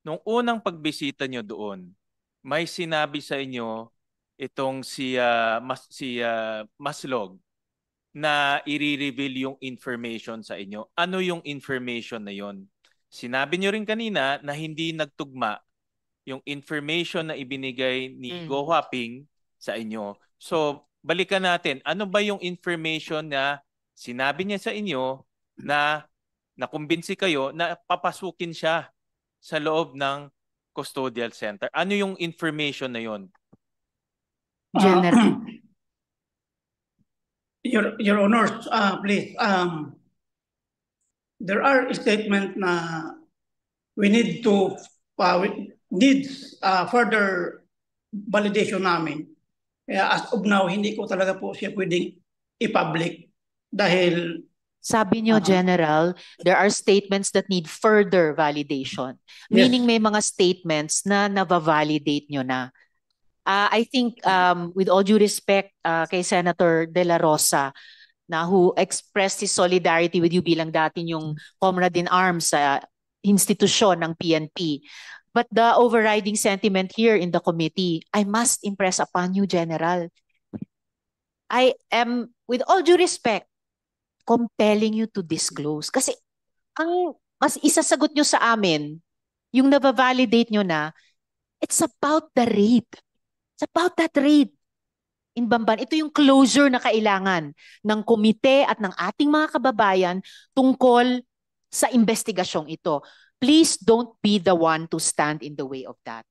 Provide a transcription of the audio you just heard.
Nung unang pagbisita nyo doon, may sinabi sa inyo itong si Maslog na i-reveal yung information sa inyo. Ano yung information na yon? Sinabi nyo rin kanina na hindi nagtugma yung information na ibinigay ni Go Huaping sa inyo. So, balikan natin. Ano ba yung information na sinabi niya sa inyo na nakumbinsi kayo na papasukin siya sa loob ng custodial center? Ano yung information na yon? General. Your Honors, please, there are statements na we need to needs further validation namin. Kaya as of now, hindi ko talaga po siya pwedeng i-public dahil Sabi nyo, General, there are statements that need further validation. Meaning may mga statements na nava-validate nyo na. I think with all due respect kay Senator De La Rosa, na who expressed his solidarity with you bilang dati yung comrade in arms sa institusyon ng PNP. But the overriding sentiment here in the committee, I must impress upon you, General. I am, with all due respect, compelling you to disclose. Kasi ang mas isasagot nyo sa amin, yung naba-validate nyo na, it's about the raid. It's about that raid in Bamban. Ito yung closure na kailangan ng komite at ng ating mga kababayan tungkol sa investigasyong ito. Please don't be the one to stand in the way of that.